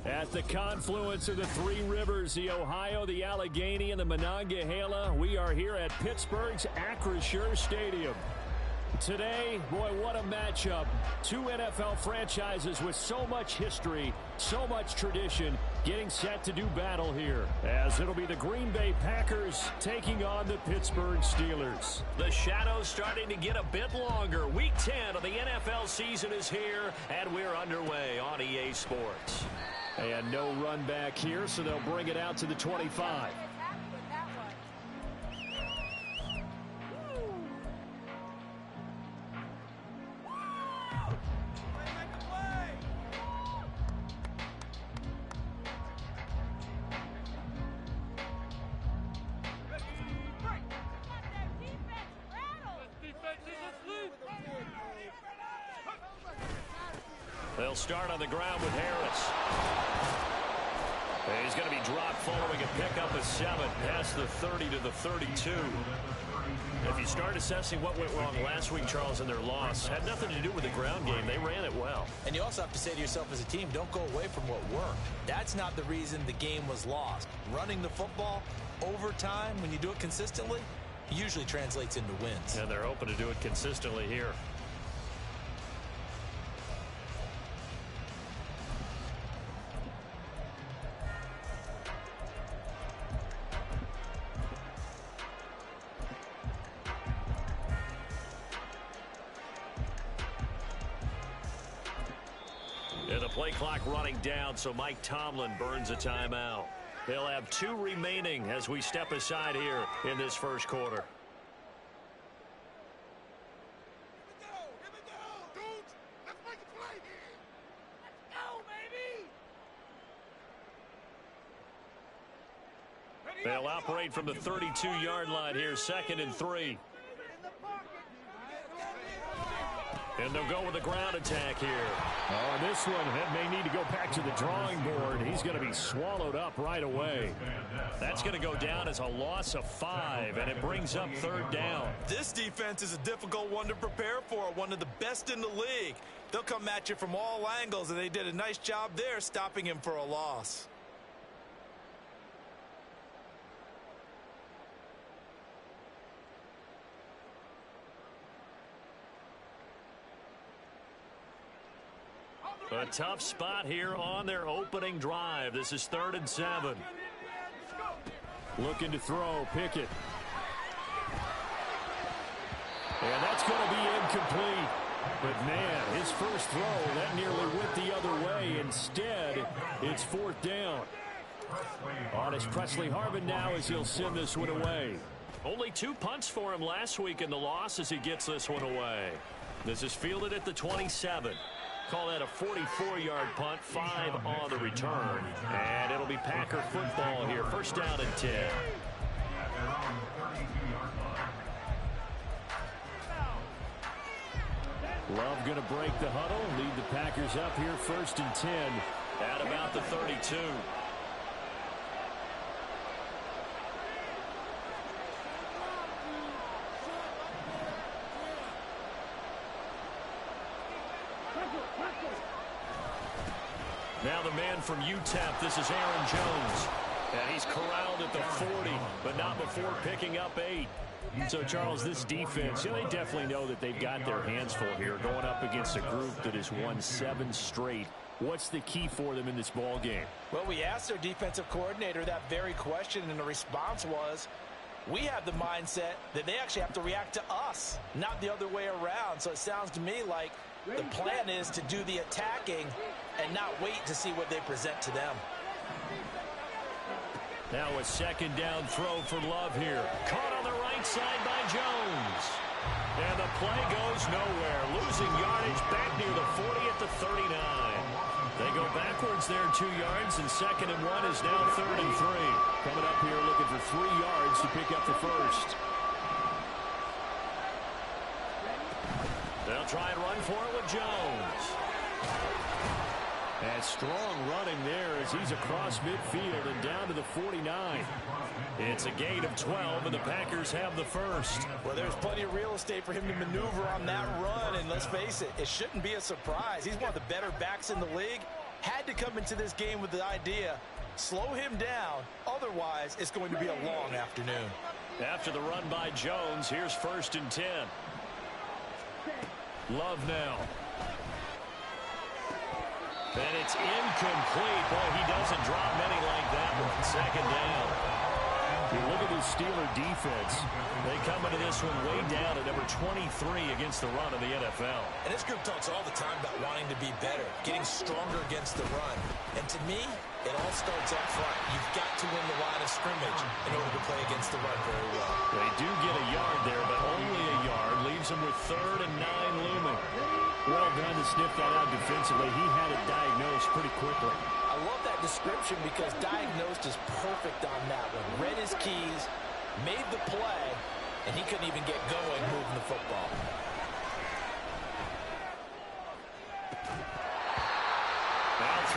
At the confluence of the three rivers, the Ohio, the Allegheny, and the Monongahela, we are here at Pittsburgh's Acrisure Stadium. Today, boy, what a matchup. Two NFL franchises with so much history, so much tradition, getting set to do battle here, as it'll be the Green Bay Packers taking on the Pittsburgh Steelers. The shadows starting to get a bit longer. Week 10 of the NFL season is here, and we're underway on EA Sports. And no run back here, so they'll bring it out to the 25. They'll start on the ground with Harris. He's going to be dropped following a pickup of 7 past the 30 to the 32. If you start assessing what went wrong last week, Charles, in their loss, had nothing to do with the ground game. They ran it well. And you also have to say to yourself as a team, don't go away from what worked. That's not the reason the game was lost. Running the football over time, when you do it consistently, usually translates into wins. And they're hoping to do it consistently here. And the play clock running down, so Mike Tomlin burns a timeout. They'll have 2 remaining as we step aside here in this first quarter. Here we go, dudes. Let's make a play here. Let's go, baby. They'll operate from the 32-yard line here, 2nd and 3. And they'll go with a ground attack here. Oh, this one may need to go back to the drawing board. He's going to be swallowed up right away. That's going to go down as a loss of 5, and it brings up 3rd down. This defense is a difficult one to prepare for, one of the best in the league. They'll come at you from all angles, and they did a nice job there stopping him for a loss. A tough spot here on their opening drive. This is 3rd and 7. Looking to throw, Pickett. And that's going to be incomplete. But, man, his first throw, that nearly went the other way. Instead, it's 4th down. On is Presley Harvin now as he'll send this one away. Only 2 punts for him last week in the loss as he gets this one away. This is fielded at the 27. Call that a 44-yard punt, 5 on the return. And it'll be Packer football here. 1st down and 10. Love going to break the huddle, lead the Packers up here 1st and 10. At about the 32. Now the man from UTEP, this is Aaron Jones. And he's corralled at the 40, but not before picking up 8. So, Charles, this defense, they definitely know that they've got their hands full here going up against a group that has won 7 straight. What's the key for them in this ball game? Well, we asked their defensive coordinator that very question, and the response was, we have the mindset that they actually have to react to us, not the other way around. So it sounds to me like the plan is to do the attacking and not wait to see what they present to them. Now a 2nd down throw for Love here. Caught on the right side by Jones. And the play goes nowhere. Losing yardage back near the 40 at the 39. They go backwards there 2 yards, and 2nd and 1 is now 3rd and 3. Coming up here looking for 3 yards to pick up the first. They'll try and run for it with Jones. And strong running there as he's across midfield and down to the 49. It's a gain of 12, and the Packers have the first. Well, there's plenty of real estate for him to maneuver on that run, and let's face it, it shouldn't be a surprise. He's one of the better backs in the league. Had to come into this game with the idea, slow him down, otherwise it's going to be a long afternoon. After the run by Jones, here's 1st and 10. Love now. And it's incomplete. Boy, he doesn't drop many like that one. 2nd down. You look at this Steeler defense. They come into this one way down at number 23 against the run of the NFL. And this group talks all the time about wanting to be better, getting stronger against the run. And to me, it all starts up front. You've got to win the line of scrimmage in order to play against the run very well. They do get a yard there, but only a yard. Leaves them with 3rd and 9 looming. Well done to sniff that out defensively. He had it diagnosed pretty quickly. I love that description because diagnosed is perfect on that one. Read his keys, made the play, and he couldn't even get going moving the football.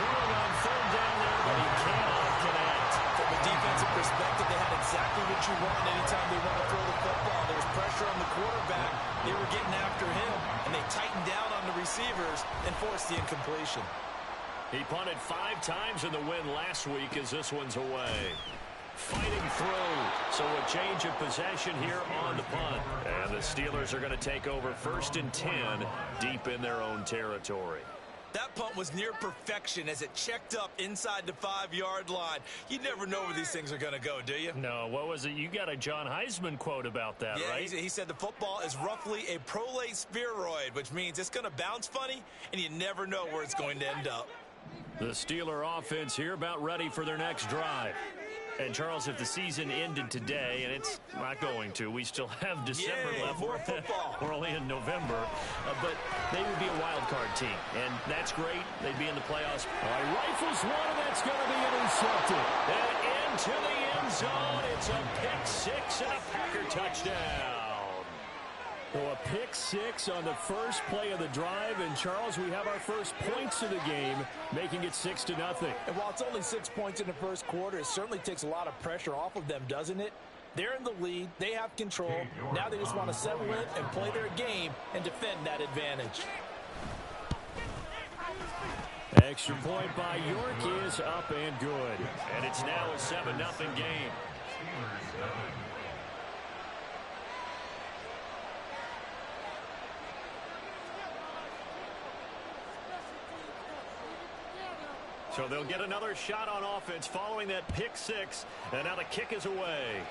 throwing on third down there, but he cannot connect. From a defensive perspective, they had exactly what you want anytime they want to throw the football. There was pressure on the quarterback. They were getting after him, and they tightened down on the receivers and forced the incompletion. He punted 5 times in the win last week as this one's away. Fighting through. So a change of possession here on the punt. And the Steelers are going to take over 1st and 10 deep in their own territory. That punt was near perfection as it checked up inside the 5-yard line. You never know where these things are going to go, do you? No, what was it? You got a John Heisman quote about that, yeah, right? He said the football is roughly a prolate spheroid, which means it's going to bounce funny, and you never know where it's going to end up. The Steeler offense here about ready for their next drive. And, Charles, if the season ended today, and it's not going to, we still have December left. More football. We're only in November. But they would be a wild card team, and that's great. They'd be in the playoffs. All right, rifles one, and that's going to be intercepted. And into the end zone. It's a pick 6 and a Packer touchdown. Well, a pick 6 on the first play of the drive. And, Charles, we have our first points of the game, making it 6-0. And while it's only 6 points in the first quarter, it certainly takes a lot of pressure off of them, doesn't it? They're in the lead. They have control. Now they just want to settle in and play their game and defend that advantage. Extra point by York is up and good. And it's now a 7-0 game. So they'll get another shot on offense following that pick 6. And now the kick is away.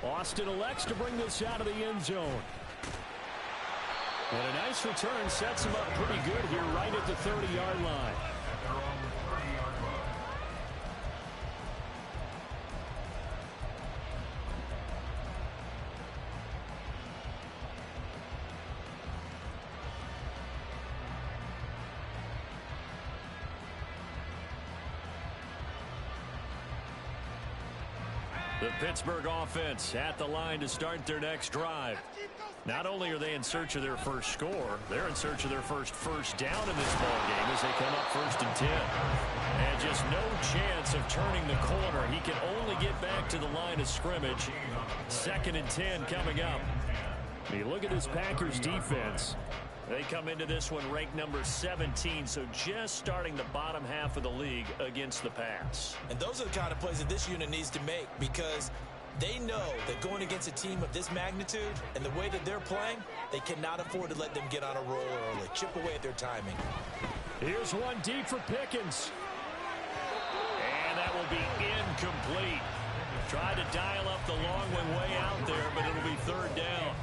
Austin elects to bring this out of the end zone. And a nice return sets him up pretty good here right at the 30-yard line. The Pittsburgh offense at the line to start their next drive. Not only are they in search of their first score, they're in search of their first down in this ball game as they come up 1st and 10. And just no chance of turning the corner. He can only get back to the line of scrimmage. 2nd and 10 coming up. You look at this Packers defense. They come into this one ranked number 17, so just starting the bottom half of the league against the pass. And those are the kind of plays that this unit needs to make because they know that going against a team of this magnitude and the way that they're playing, they cannot afford to let them get on a roll early. Chip away at their timing. Here's one deep for Pickens. And that will be incomplete. Tried to dial up the long one way out there, but it'll be 3rd down.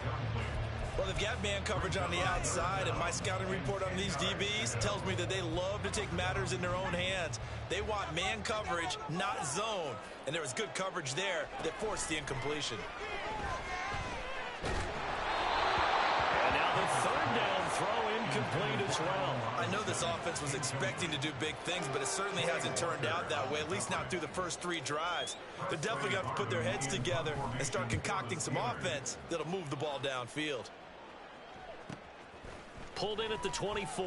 Well, they've got man coverage on the outside, and my scouting report on these DBs tells me that they love to take matters in their own hands. They want man coverage, not zone. And there was good coverage there that forced the incompletion. And now the 3rd down throw incomplete as well. I know this offense was expecting to do big things, but it certainly hasn't turned out that way, at least not through the first 3 drives. They're definitely going to have to put their heads together and start concocting some offense that'll move the ball downfield. Pulled in at the 24.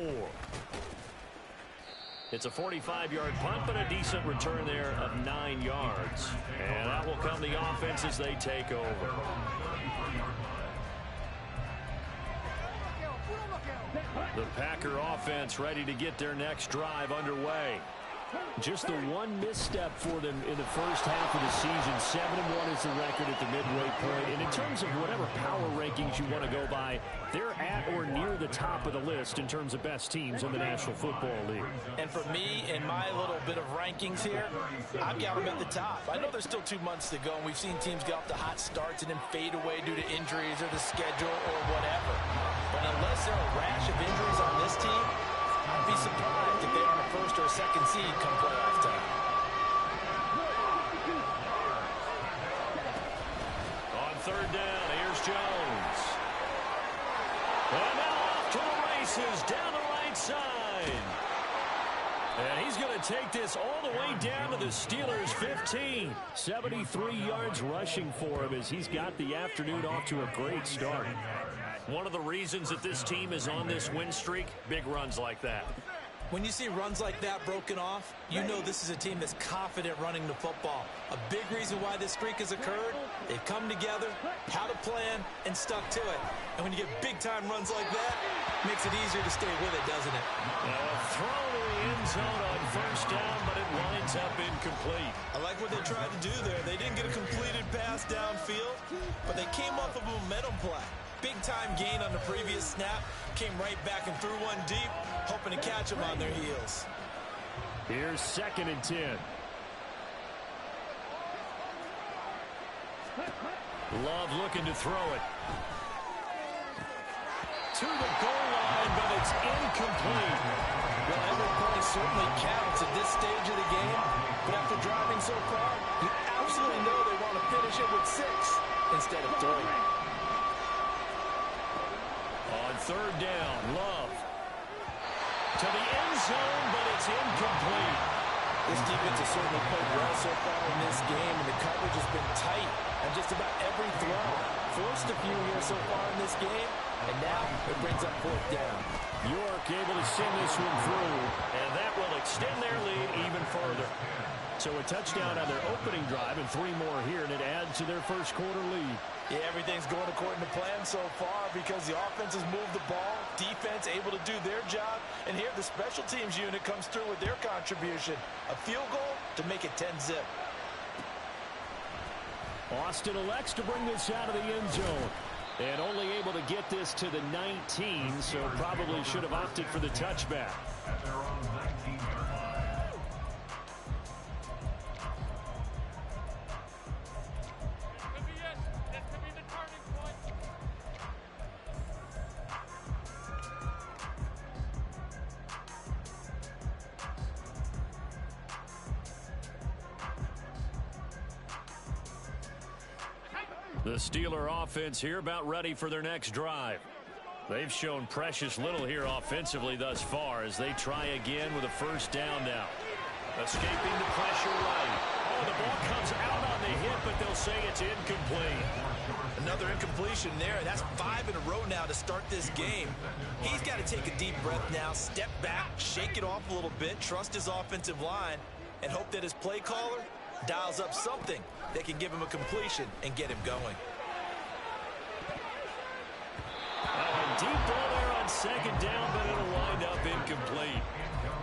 It's a 45-yard punt, but a decent return there of 9 yards. And that will come the offense as they take over. The Packer offense ready to get their next drive underway. Just the one misstep for them in the first half of the season. 7-1 is the record at the midway point. And in terms of whatever power rankings you want to go by, they're at or near the top of the list in terms of best teams in the National Football League. And for me, in my little bit of rankings here, I've got them at the top. I know there's still 2 months to go, and we've seen teams get off to hot starts and then fade away due to injuries or the schedule or whatever. But unless there are a rash of injuries on this team, I'd be surprised if they aren't a 1st or a 2nd seed come playoff time. On 3rd down, here's Jones. And now off to the races down the right side. And he's going to take this all the way down to the Steelers' 15. 73 yards rushing for him as he's got the afternoon off to a great start. One of the reasons that this team is on this win streak, big runs like that. When you see runs like that broken off, you know this is a team that's confident running the football. A big reason why this streak has occurred, they've come together, had a plan, and stuck to it. And when you get big-time runs like that, it makes it easier to stay with it, doesn't it? Throw to the end zone on first down, but it winds up incomplete. I like what they tried to do there. They didn't get a completed pass downfield, but they came off of a momentum play. Big-time gain on the previous snap, came right back and threw one deep, hoping to catch them on their heels. Here's 2nd and 10. Love looking to throw it. To the goal line, but it's incomplete. Well, every point certainly counts at this stage of the game, but after driving so far, you absolutely know they want to finish it with 6 instead of 3. On 3rd down, Love. To the end zone, but it's incomplete. This defense has certainly played well so far in this game, and the coverage has been tight on just about every throw. Forced a few here so far in this game, and now it brings up 4th down. York able to send this one through, and that will extend their lead even further. So a touchdown on their opening drive and 3 more here, and it adds to their first quarter lead. Yeah, everything's going according to plan so far because the offense has moved the ball, defense able to do their job, and here the special teams unit comes through with their contribution. A field goal to make it 10-zip. Austin elects to bring this out of the end zone. And only able to get this to the 19, so probably should have opted for the touchback. The Steeler offense here about ready for their next drive. They've shown precious little here offensively thus far as they try again with a first down now. Escaping the pressure right. Oh, the ball comes out on the hit, but they'll say it's incomplete. Another incompletion there. That's 5 in a row now to start this game. He's got to take a deep breath now, step back, shake it off a little bit, trust his offensive line, and hope that his play caller dials up something that can give him a completion and get him going. And deep ball there on 2nd down, but it'll wind up incomplete.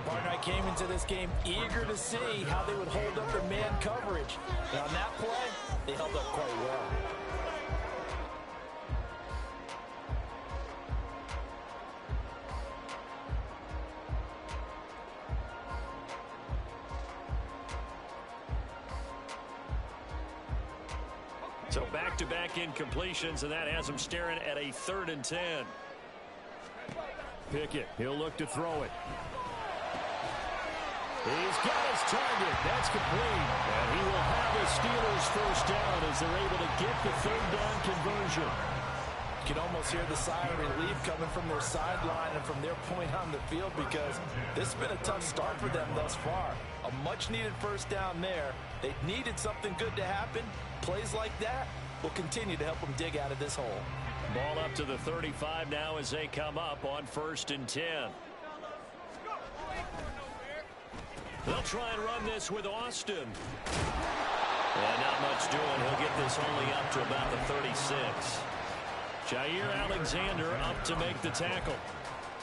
Partner, I came into this game eager to see how they would hold up their man coverage. And on that play, they held up quite well. So back-to-back incompletions, and that has him staring at a 3rd and 10. Pickett, he'll look to throw it. He's got his target. That's complete. And he will have the Steelers first down as they're able to get the 3rd down conversion. You can almost hear the sigh of relief coming from their sideline and from their point on the field because this has been a tough start for them thus far. A much-needed first down there. They needed something good to happen. Plays like that will continue to help them dig out of this hole. Ball up to the 35 now as they come up on 1st and 10. They'll try and run this with Austin. And not much doing. He'll get this only up to about the 36. Jair Alexander up to make the tackle.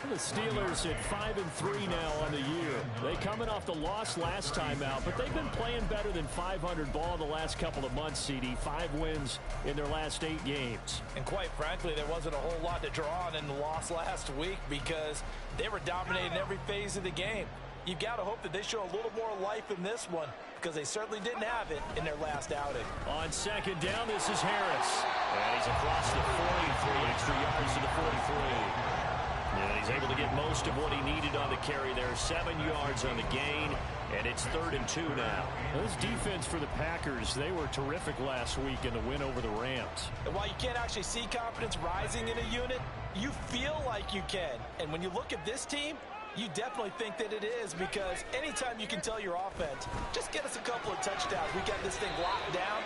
The Steelers at 5-3 now on the year. They coming off the loss last time out, but they've been playing better than 500 ball the last couple of months, CD. 5 wins in their last 8 games. And quite frankly, there wasn't a whole lot to draw on in the loss last week because they were dominating every phase of the game. You've got to hope that they show a little more life in this one because they certainly didn't have it in their last outing. On 2nd down, this is Harris. And he's across the 43, extra yards to the 43. And he's able to get most of what he needed on the carry there. 7 yards on the gain, and it's 3rd and 2 now. This defense for the Packers, they were terrific last week in the win over the Rams. And while you can't actually see confidence rising in a unit, you feel like you can. And when you look at this team, you definitely think that it is because anytime you can tell your offense, just get us a couple of touchdowns, we got this thing locked down,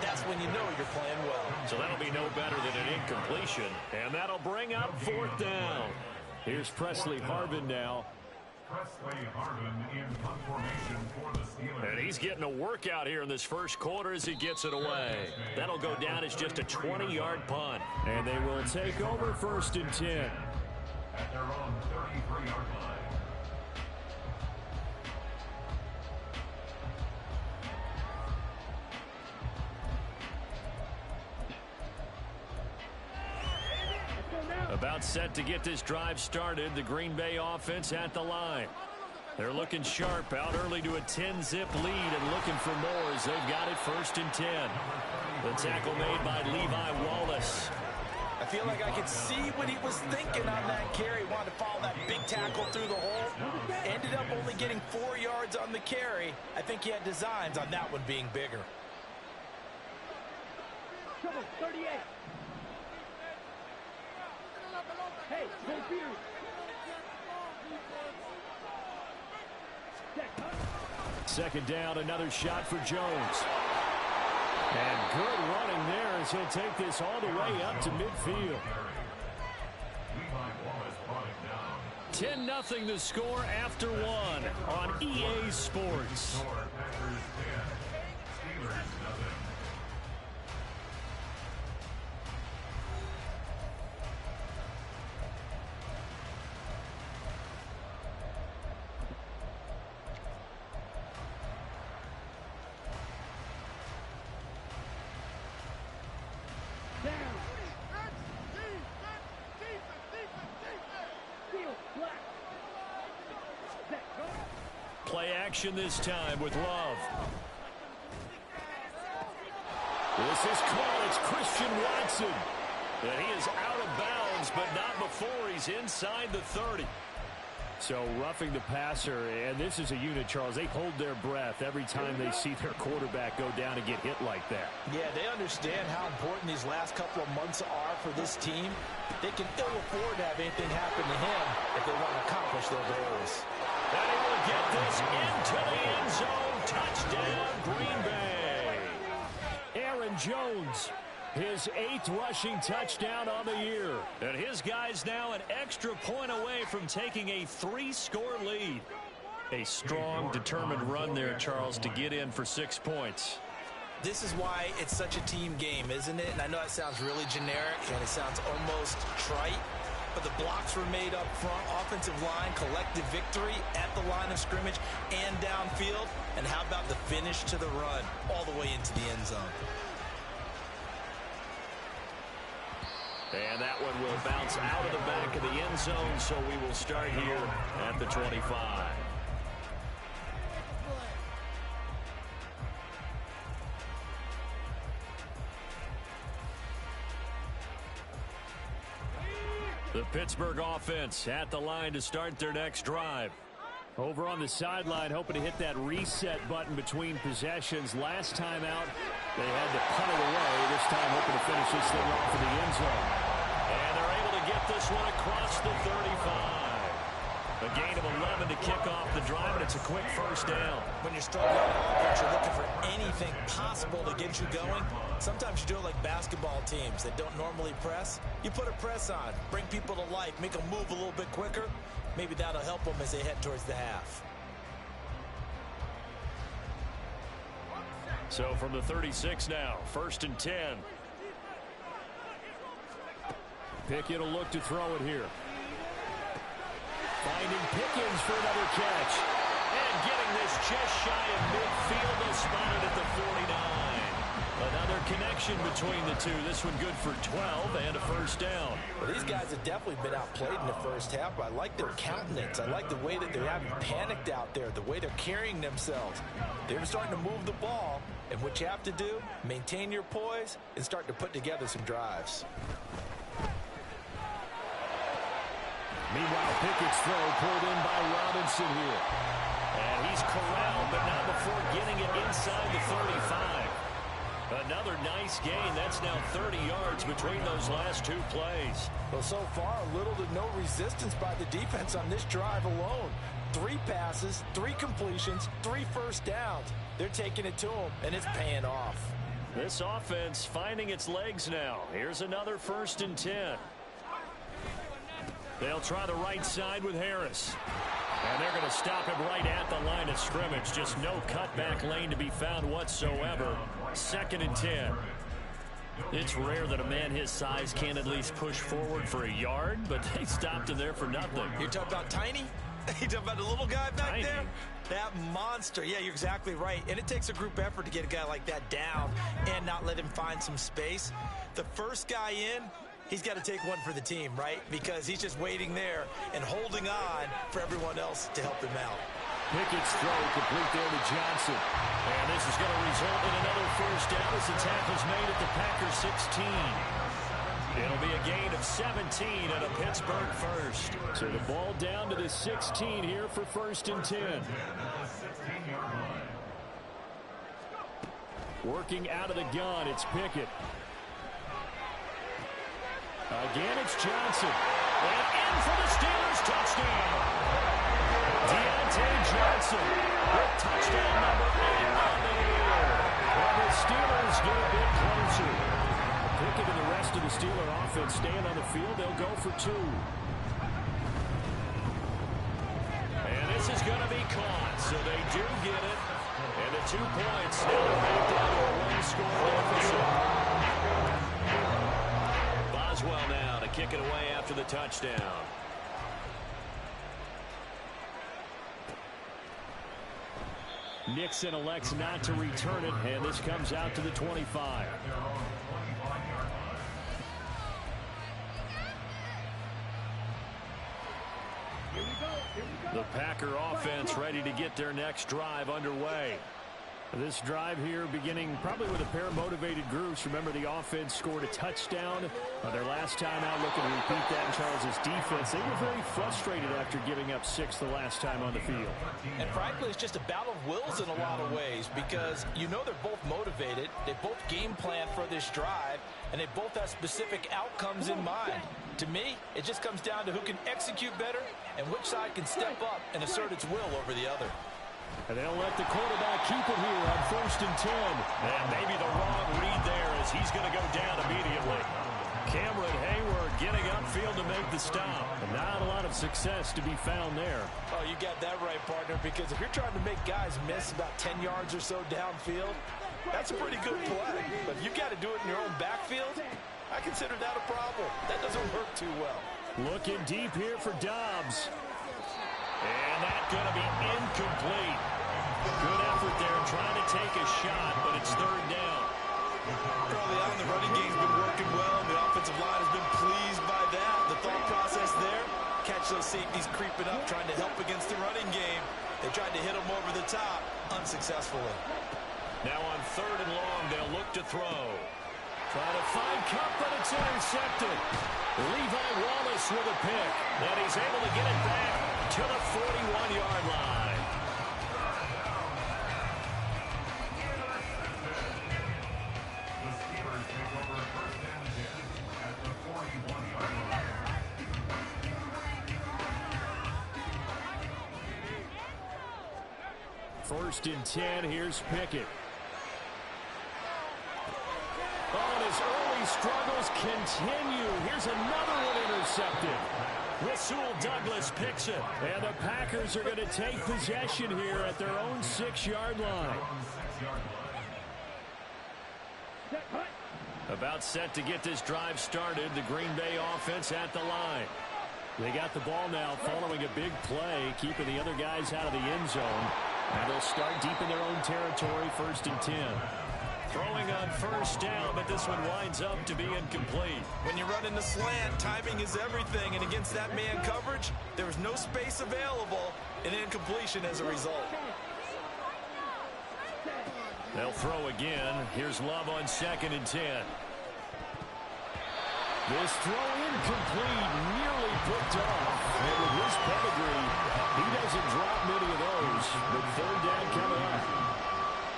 that's when you know you're playing well. So that'll be no better than an incompletion, and that'll bring up 4th down. Here's Presley Harvin now And he's getting a workout here in this first quarter as he gets it away. That'll go down as just a 20-yard punt. And they will take over 1st and 10. At their own 33-yard line. About set to get this drive started. The Green Bay offense at the line. They're looking sharp, out early to a 10-zip lead and looking for more as they've got it 1st and 10. The tackle made by Levi Wallace. I feel like I could see what he was thinking on that carry. Wanted to follow that big tackle through the hole. Ended up only getting 4 yards on the carry. I think he had designs on that one being bigger. 38. Hey, Second down, another shot for Jones. And good running there as he'll take this all the way up to midfield. 10-0 the score after one on EA Sports. Play action this time with Love. This is called. It's Christian Watson. And he is out of bounds, but not before he's inside the 30. So roughing the passer, and this is a unit, Charles. They hold their breath every time they see their quarterback go down and get hit like that. Yeah, they understand how important these last couple of months are for this team. They can ill afford to have anything happen to him if they want to accomplish their goals. And he will get this into the end zone. Touchdown, Green Bay. Aaron Jones, his 8th rushing touchdown on the year. And his guys now an extra point away from taking a 3-score lead. A strong, determined run there, Charles, to get in for 6 points. This is why it's such a team game, isn't it? And I know that sounds really generic and it sounds almost trite, but the blocks were made up front, offensive line, collective victory at the line of scrimmage and downfield. And how about the finish to the run all the way into the end zone? And that one will bounce out of the back of the end zone, so we will start here at the 25. The Pittsburgh offense at the line to start their next drive. Over on the sideline, hoping to hit that reset button between possessions. Last time out, they had to punt it away. This time, hoping to finish this thing off in the end zone. And they're able to get this one across the 35. A gain of 11 to kick off the drive, and it's a quick first down. When you're starting out offense, you're looking for anything possible to get you going. Sometimes you do it like basketball teams that don't normally press. You put a press on, bring people to life, make them move a little bit quicker. Maybe that'll help them as they head towards the half. So from the 36 now, 1st and 10. Pickett will look to throw it here. Finding Pickens for another catch. And getting this just shy of midfield. They'll spot it at the 49. Another connection between the two. This one good for 12 and a first down. Well, these guys have definitely been outplayed in the first half, but I like their countenance. I like the way that they haven't panicked out there, the way they're carrying themselves. They're starting to move the ball, and what you have to do, maintain your poise and start to put together some drives. Meanwhile, Pickett's throw pulled in by Robinson here. And he's corralled, but not before getting it inside the 35. Another nice gain. That's now 30 yards between those last two plays. Well, so far, little to no resistance by the defense on this drive alone. 3 passes, 3 completions, 3 first downs. They're taking it to them, and it's paying off. This offense finding its legs now. Here's another 1st and 10. They'll try the right side with Harris. And they're going to stop him right at the line of scrimmage. Just no cutback lane to be found whatsoever. 2nd and 10. It's rare that a man his size can't at least push forward for a yard, but they stopped him there for nothing. You're talking about tiny? You're talking about the little guy back there? That monster. Yeah, you're exactly right. And it takes a group effort to get a guy like that down and not let him find some space. The first guy in, he's got to take one for the team, right? Because he's just waiting there and holding on for everyone else to help him out. Pickett's throw complete there to Johnson. And this is going to result in another first down as the tackle's made at the Packers 16. It'll be a gain of 17 and a Pittsburgh first. So the ball down to the 16 here for 1st and 10. Working out of the gun, it's Pickett. Again, it's Johnson. And in for the Steelers touchdown. Johnson with touchdown number 8 on the year. And the Steelers get a bit closer. Pickett and the rest of the Steeler offense staying on the field. They'll go for 2. And this is going to be caught, so they do get it. And the 2 points now back down to a 1-score deficit. Boswell now to kick it away after the touchdown. Nixon elects not to return it, and this comes out to the 25. The Packer offense ready to get their next drive underway. This drive here beginning probably with a pair of motivated groups. Remember, the offense scored a touchdown their last time out. Looking to repeat that in Charles's defense. They were very frustrated after giving up 6 the last time on the field. And frankly, it's just a battle of wills in a lot of ways because you know they're both motivated. They both game plan for this drive, and they both have specific outcomes in mind. To me, it just comes down to who can execute better and which side can step up and assert its will over the other. And they'll let the quarterback keep it here on 1st and 10. And maybe the wrong read there as he's going to go down immediately. Cameron Hayward getting upfield to make the stop. And not a lot of success to be found there. Oh, you got that right, partner, because if you're trying to make guys miss about 10 yards or so downfield, that's a pretty good play. But if you got to do it in your own backfield, I consider that a problem. That doesn't work too well. Looking deep here for Dobbs. And that's going to be incomplete. Good effort there trying to take a shot, but it's 3rd down. Early on, the running game's been working well. The offensive line has been pleased by that. The thought process there, catch those safeties creeping up, trying to help against the running game. They tried to hit them over the top, unsuccessfully. Now on 3rd and long, they'll look to throw. Trying to find Cup, but it's intercepted. Levi Wallace with a pick, and he's able to get it back to the 41-yard line. The Steelers take over 1st and 10 at the 41-yard line. 1st and 10, here's Pickett. Oh, and his early struggles continue. Here's another one intercepted. Rasul Douglas picks it. And the Packers are going to take possession here at their own 6-yard line. About set to get this drive started. The Green Bay offense at the line. They got the ball now following a big play, keeping the other guys out of the end zone. And they'll start deep in their own territory, 1st and 10. Throwing on 1st down, but this one winds up to be incomplete. When you run in the slant, timing is everything, and against that man coverage, there was no space available, and incompletion as a result. They'll throw again. Here's Love on 2nd and 10. This throw incomplete, nearly picked off. And with his pedigree, he doesn't drop many of those. But 3rd down coming up.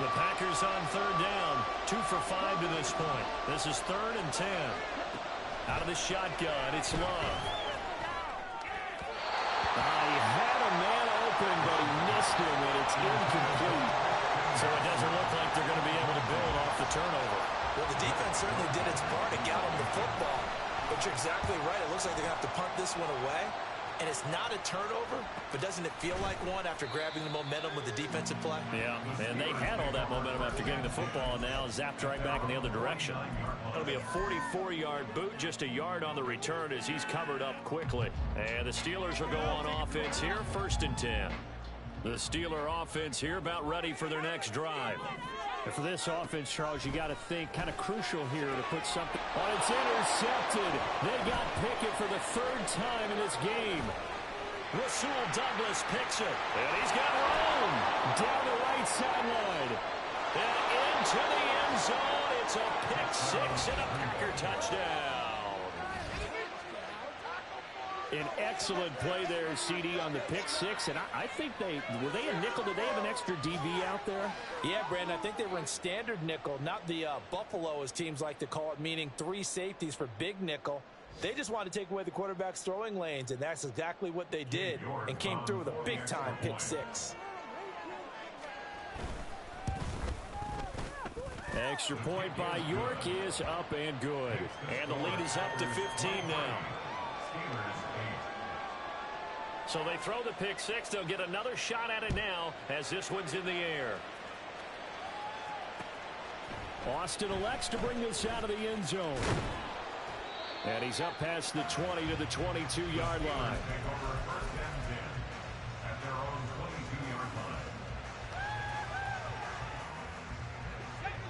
The Packers on 3rd down, 2 for 5 to this point. This is 3rd and 10. Out of the shotgun, it's Love. He had a man open, but he missed him, and it's incomplete. So it doesn't look like they're going to be able to build off the turnover. Well, the defense certainly did its part and got him the football. But you're exactly right. It looks like they're going to have to punt this one away. And it's not a turnover, but doesn't it feel like one after grabbing the momentum with the defensive play? Yeah, and they had all that momentum after getting the football, and now zapped right back in the other direction. It'll be a 44-yard boot, just a yard on the return as he's covered up quickly. And the Steelers will go on offense here, 1st and 10. The Steeler offense here about ready for their next drive. And for this offense, Charles, you got to think kind of crucial here to put something. Oh, it's intercepted. They got Pickett for the 3rd time in this game. Rasul Douglas picks it. And he's got room down the right sideline. And into the end zone. It's a pick 6 and a Packer touchdown. An excellent play there, CD, on the pick 6. And I think were they a nickel? Did they have an extra DB out there? Yeah, Brandon, I think they were in standard nickel, not the Buffalo, as teams like to call it, meaning 3 safeties for big nickel. They just wanted to take away the quarterback's throwing lanes, and that's exactly what they did and came through with a big-time pick 6. Extra point by York is up and good. And the lead is up to 15 now. So they throw the pick 6. They'll get another shot at it now as this one's in the air. Austin elects to bring this out of the end zone. And he's up past the 20 to the 22-yard line.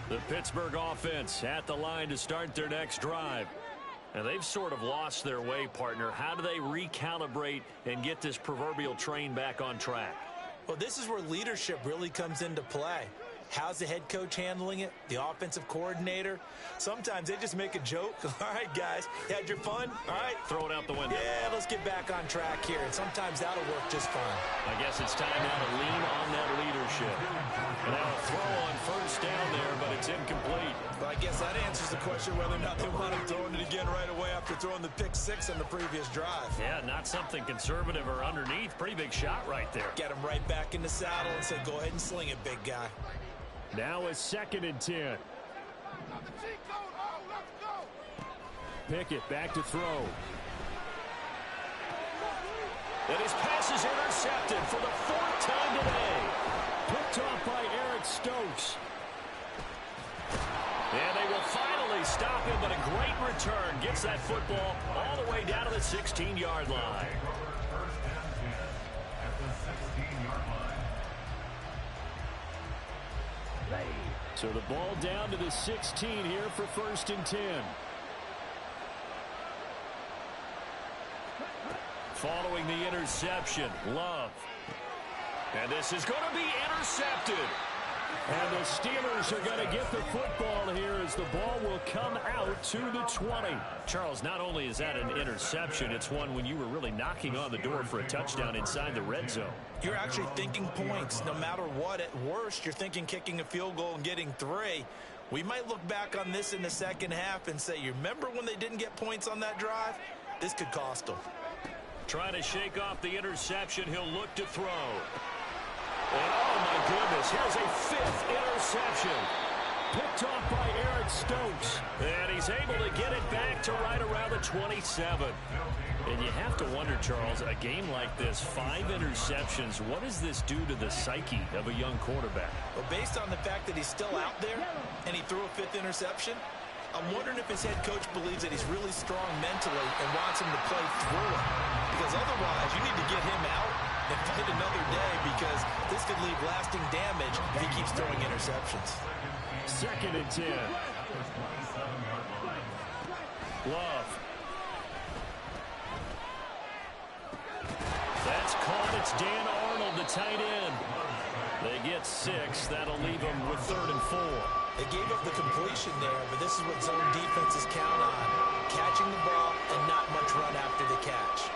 The Pittsburgh offense at the line to start their next drive. And they've sort of lost their way, partner. How do they recalibrate and get this proverbial train back on track? Well, this is where leadership really comes into play. How's the head coach handling it? The offensive coordinator? Sometimes they just make a joke. All right, guys, you had your fun? All right. Throw it out the window. Yeah, let's get back on track here. And sometimes that'll work just fine. I guess it's time now to lean on that leadership. And now a throw on 1st down there, but it's incomplete. Well, I guess that answers the question whether or not they want him throwing it again right away after throwing the pick 6 on the previous drive. Yeah, not something conservative or underneath. Pretty big shot right there. Get him right back in the saddle and say, go ahead and sling it, big guy. Now it's 2nd and 10. Pickett back to throw. And his pass is intercepted for the 4th time today. Picked off by Eric Stokes. And they will finally stop him, but a great return. Gets that football all the way down to the 16-yard line. So the ball down to the 16 here for 1st and 10. Following the interception, Love. And this is going to be intercepted. And the Steelers are going to get the football here as the ball will come out to the 20. Charles, not only is that an interception, it's one when you were really knocking on the door for a touchdown inside the red zone. You're actually thinking points. No matter what, at worst, you're thinking kicking a field goal and getting 3. We might look back on this in the second half and say, you remember when they didn't get points on that drive? This could cost them. Trying to shake off the interception. He'll look to throw. And oh, my goodness, here's a 5th interception. Picked off by Eric Stokes. And he's able to get it back to right around the 27. And you have to wonder, Charles, a game like this, 5 interceptions, what does this do to the psyche of a young quarterback? Well, based on the fact that he's still out there and he threw a 5th interception, I'm wondering if his head coach believes that he's really strong mentally and wants him to play through it. Because otherwise, you need to get him out and fight another day, because this could leave lasting damage if he keeps throwing interceptions. 2nd and 10. Love. That's caught. It's Dan Arnold, the tight end. They get 6. That'll leave them with 3rd and 4. They gave up the completion there, but this is what zone defenses count on. Catching the ball and not much run after the catch.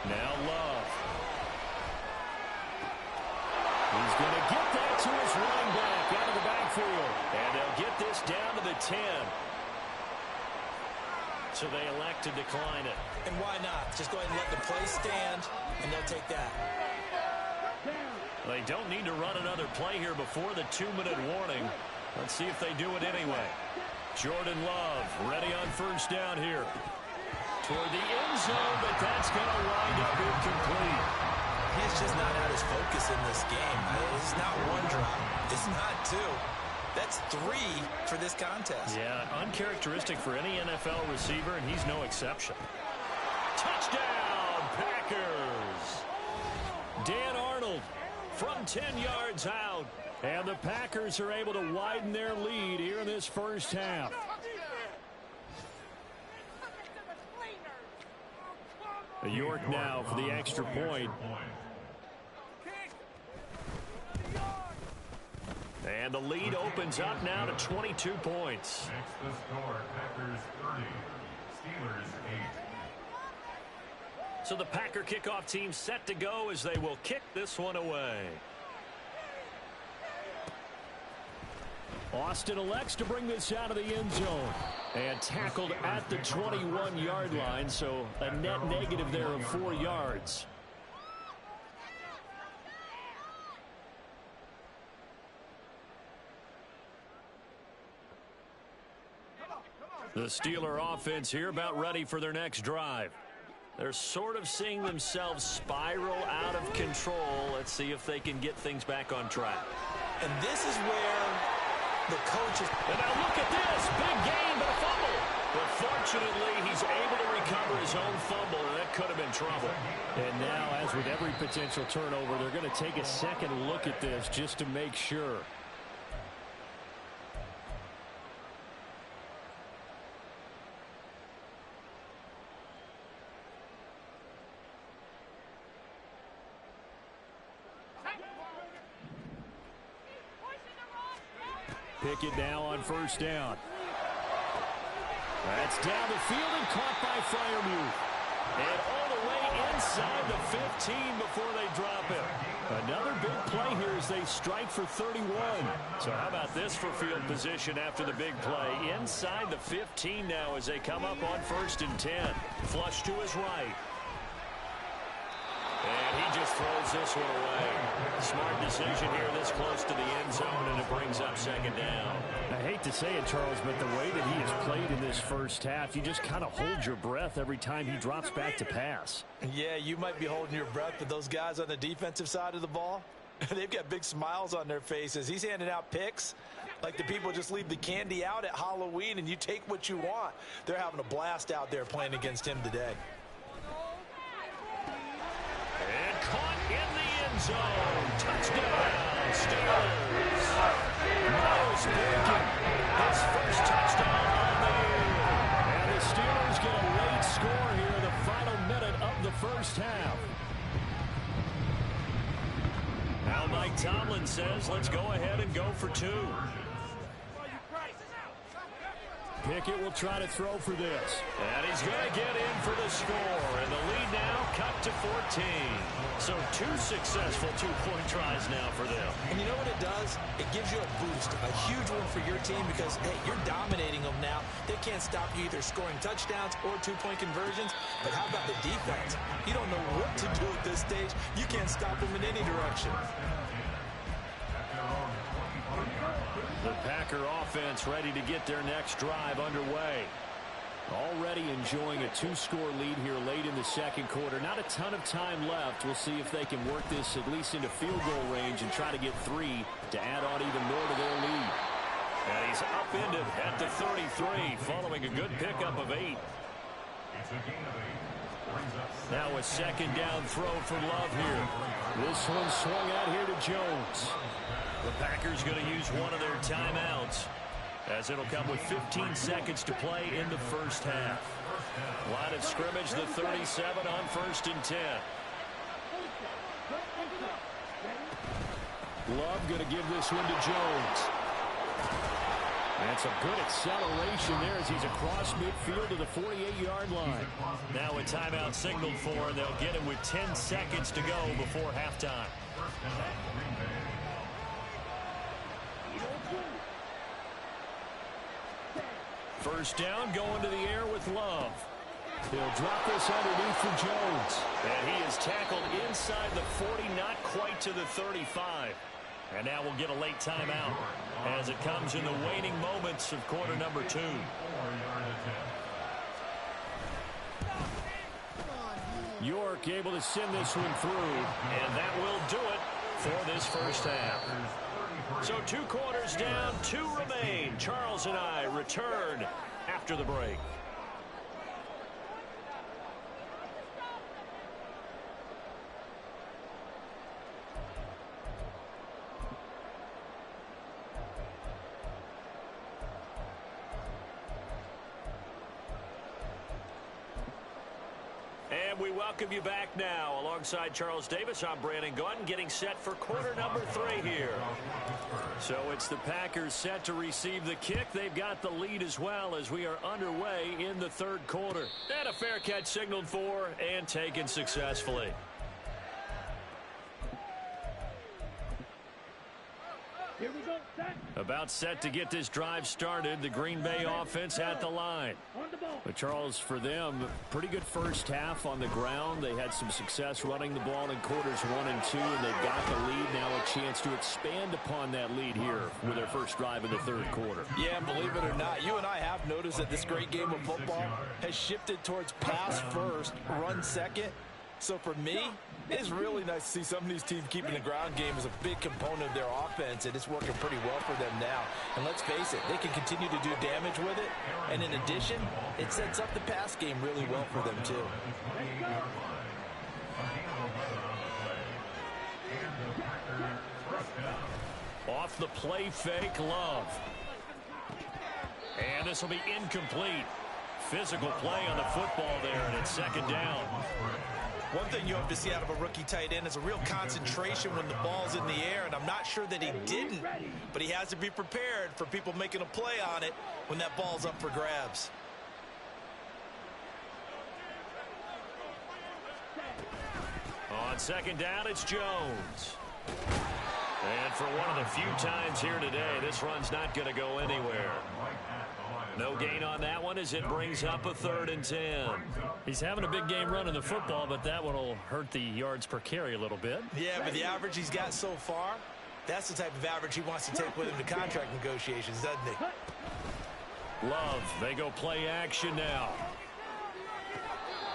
Now Love. He's going to get that to his running back out of the backfield. And they'll get this down to the 10. So they elect to decline it. And why not? Just go ahead and let the play stand, and they'll take that. They don't need to run another play here before the 2-minute warning. Let's see if they do it anyway. Jordan Love ready on 1st down here. toward the end zone, but that's going to wind up incomplete. He's just not at his focus in this game. It's not one drop. It's not two. That's 3 for this contest. Yeah, uncharacteristic for any NFL receiver, and he's no exception. Touchdown, Packers! Dan Arnold from 10 yards out. And the Packers are able to widen their lead here in this first half. York now for the extra point. And the lead opens up now to 22 points. Next the score, Packers 30, Steelers 8. So the Packer kickoff team set to go as they will kick this one away. Austin elects to bring this out of the end zone. And tackled at the 21-yard line, so a net negative there of 4 yards. The Steeler offense here about ready for their next drive. They're sort of seeing themselves spiral out of control. Let's see if they can get things back on track. And this is where the coach is... And now look at this. Big gain, but a fumble. But fortunately, he's able to recover his own fumble, and that could have been trouble. And now, as with every potential turnover, they're going to take a second look at this just to make sure. Pickett now on first down. That's down the field and caught by Freiermuth. And all the way inside the 15 before they drop it. Another big play here as they strike for 31. So how about this for field position after the big play? Inside the 15 now as they come up on 1st and 10. Flush to his right. And he just throws this one away. Smart decision here this close to the end zone, and it brings up 2nd down. I hate to say it, Charles, but the way that he has played in this first half, you just kind of hold your breath every time he drops back to pass. Yeah, you might be holding your breath, but those guys on the defensive side of the ball, they've got big smiles on their faces. He's handing out picks like the people just leave the candy out at Halloween and you take what you want. They're having a blast out there playing against him today. And caught in the end zone. Touchdown, Steelers. Miles Boykin, his first touchdown on the year. And the Steelers get a late score here in the final minute of the first half. Now Mike Tomlin says, let's go ahead and go for 2. Pickett will try to throw for this. And he's going to get in for the score. And the lead now cut to 14. So 2 successful 2-point tries now for them. And you know what it does? It gives you a boost, a huge one for your team because, hey, you're dominating them now. They can't stop you either scoring touchdowns or 2-point conversions. But how about the defense? You don't know what to do at this stage. You can't stop them in any direction. The Packer offense ready to get their next drive underway. Already enjoying a 2-score lead here late in the second quarter. Not a ton of time left. We'll see if they can work this at least into field goal range and try to get 3 to add on even more to their lead. And he's upended at the 33 following a good pickup of 8. Now a 2nd down throw for Love here. This one swung out here to Jones. The Packers going to use one of their timeouts as it'll come with 15 seconds to play in the first half. Line of scrimmage, the 37 on 1st and 10. Love going to give this one to Jones. That's a good acceleration there as he's across midfield to the 48-yard line. Now a timeout signaled for, and they'll get him with 10 seconds to go before halftime. First down, going to the air with Love. He'll drop this underneath for Jones. And he is tackled inside the 40, not quite to the 35. And now we'll get a late timeout as it comes in the waning moments of quarter number 2. York able to send this one through. And that will do it for this first half. So 2 quarters down, 2 remain. Charles and I return after the break. And we welcome you back now. Alongside Charles Davis, I'm Brandon Gaudin, getting set for quarter number 3 here. So it's the Packers set to receive the kick. They've got the lead as well as we are underway in the 3rd quarter. And a fair catch signaled for and taken successfully. Here we go, set. About set to get this drive started. The Green Bay offense at the line. On the ball. But Charles, for them, pretty good first half on the ground. They had some success running the ball in quarters 1 and 2, and they've got the lead now, a chance to expand upon that lead here with their first drive in the 3rd quarter. Yeah, and believe it or not, you and I have noticed that this great game of football has shifted towards pass first, run second. So for me, it's really nice to see some of these teams keeping the ground game as a big component of their offense, and it's working pretty well for them now. And let's face it, they can continue to do damage with it. And in addition, it sets up the pass game really well for them too. Off the play fake, Love. And this will be incomplete. Physical play on the football there, and it's 2nd down. One thing you have to see out of a rookie tight end is a real concentration when the ball's in the air, and I'm not sure that he didn't, but he has to be prepared for people making a play on it when that ball's up for grabs. On 2nd down, it's Jones. And for one of the few times here today, this run's not going to go anywhere. No gain on that one as it brings up a 3rd and 10. He's having a big game running the football, but that one will hurt the yards per carry a little bit. Yeah, but the average he's got so far, that's the type of average he wants to take with him to contract negotiations, doesn't he? Love, they go play action now.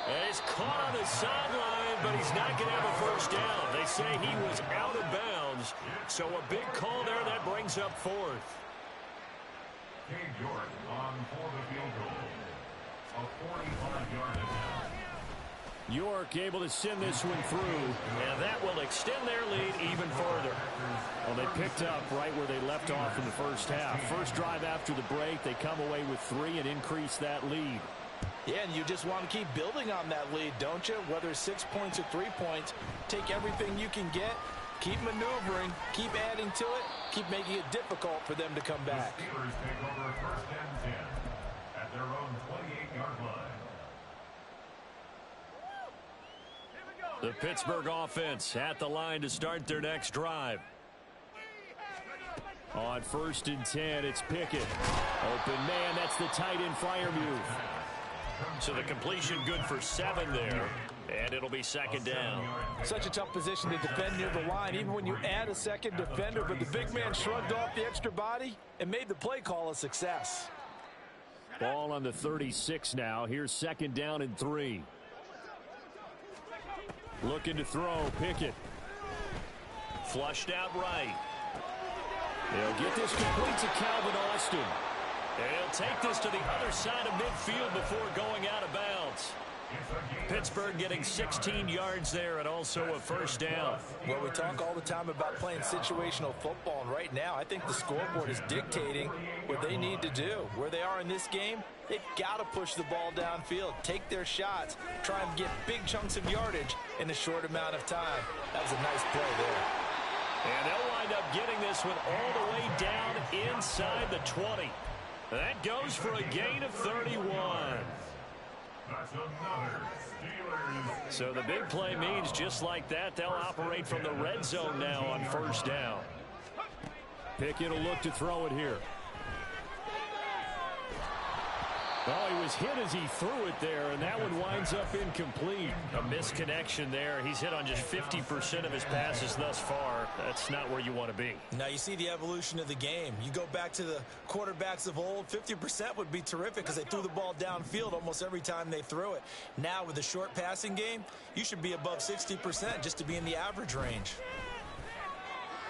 And he's caught on the sideline, but he's not going to have a first down. They say he was out of bounds, so a big call there that brings up 4th. Cade York on for the field goal. A 45-yard attempt. York able to send this one through, And that will extend their lead even further. well, they picked up right where they left off in the first half. First drive after the break, they come away with 3 and increase that lead. Yeah, and you just want to keep building on that lead, don't you? Whether it's 6 points or 3 points, take everything you can get, keep maneuvering, keep adding to it, keep making it difficult for them to come back. The Steelers take over 1st and 10 at their own 28-yard line. The Pittsburgh offense at the line to start their next drive. On 1st and 10, it's Pickett. Open man, that's the tight end Freiermuth. So the completion good for 7 there, and it'll be 2nd down. Such a tough position to defend near the line, even when you add a second defender, but the big man shrugged off the extra body and made the play call a success. Ball on the 36 now. Here's 2nd down and 3. Looking to throw, Pickett. Flushed out right. They'll get this complete to Calvin Austin. He'll take this to the other side of midfield before going out of bounds. Pittsburgh getting 16 yards there and also a first down. Well, we talk all the time about playing situational football, and right now I think the scoreboard is dictating what they need to do. Where they are in this game, they've got to push the ball downfield, take their shots, try and get big chunks of yardage in a short amount of time. That was a nice play there. And they'll wind up getting this one all the way down inside the 20. That goes for a gain of 31. That's another Steelers. So the big play means just like that, they'll operate from the red zone now on 1st down. Pickett will look to throw it here. Oh, he was hit as he threw it there, and that one winds up incomplete. A misconnection there. He's hit on just 50% of his passes thus far. That's not where you want to be. Now you see the evolution of the game. You go back to the quarterbacks of old, 50% would be terrific because they threw the ball downfield almost every time they threw it. Now with the short passing game, you should be above 60% just to be in the average range.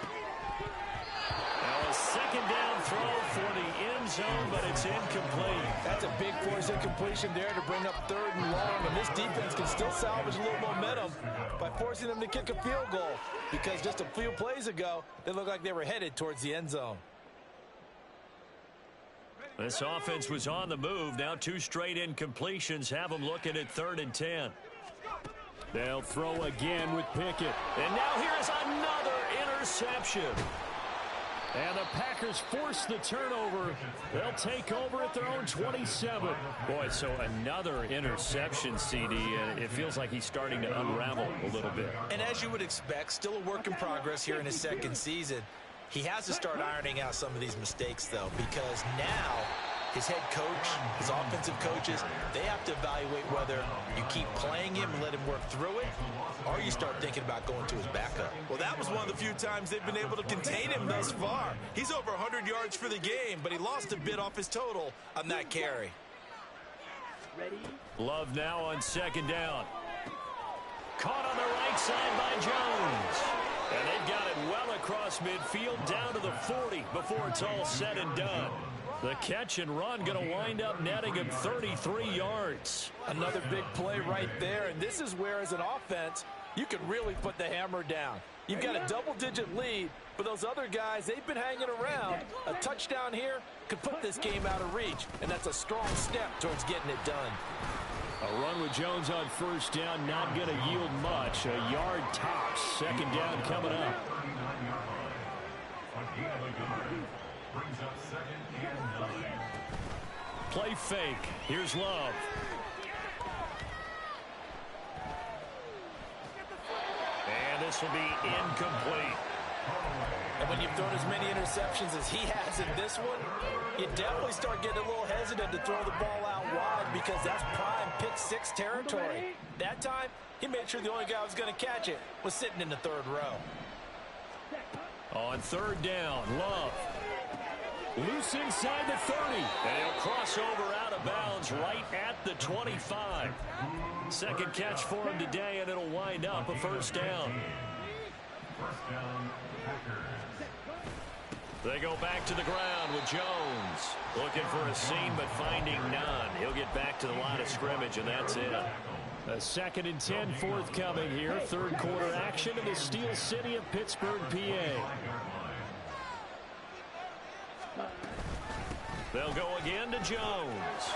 Now a second down throw for the end zone, but it's incomplete. That's a big force incompletion there to bring up 3rd and long, and this defense can still salvage a little momentum by forcing them to kick a field goal because just a few plays ago, they looked like they were headed towards the end zone. This offense was on the move. Now 2 straight incompletions have them looking at 3rd and 10. They'll throw again with Pickett. And now here's another interception. And the Packers force the turnover. They'll take over at their own 27. Boy, so another interception, CD, and it feels like he's starting to unravel a little bit. And as you would expect, still a work in progress here in his 2nd season. He has to start ironing out some of these mistakes, though, because now his head coach, his offensive coaches, they have to evaluate whether you keep playing him and let him work through it, or you start thinking about going to his backup. Well, that was one of the few times they've been able to contain him thus far. He's over 100 yards for the game, but he lost a bit off his total on that carry. Love now on 2nd down. Caught on the right side by Jones. And they've got it well across midfield down to the 40 before it's all said and done. The catch and run going to wind up netting him 33 yards. Another big play right there, and this is where, as an offense, you can really put the hammer down. You've got a double-digit lead, but those other guys, they've been hanging around. A touchdown here could put this game out of reach, and that's a strong step towards getting it done. A run with Jones on 1st down, not going to yield much. A yard tops. 2nd down coming up. Play fake. Here's Love. And this will be incomplete. And when you've thrown as many interceptions as he has in this one, you definitely start getting a little hesitant to throw the ball out wide because that's prime pick 6 territory. That time, he made sure the only guy who was going to catch it was sitting in the 3rd row. On 3rd down, Love. Loose inside the 30. And he'll cross over out of bounds right at the 25. 2nd catch for him today, and it'll wind up a 1st down. They go back to the ground with Jones. Looking for a seam, but finding none. He'll get back to the line of scrimmage, and that's it. A 2nd and 10 forthcoming here. 3rd quarter action in the Steel City of Pittsburgh, PA. They'll go again to Jones.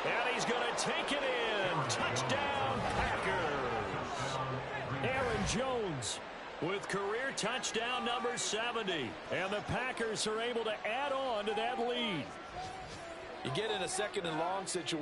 And he's going to take it in. Touchdown, Packers. Aaron Jones with career touchdown number 70. And the Packers are able to add on to that lead. You get in a 2nd and long situation.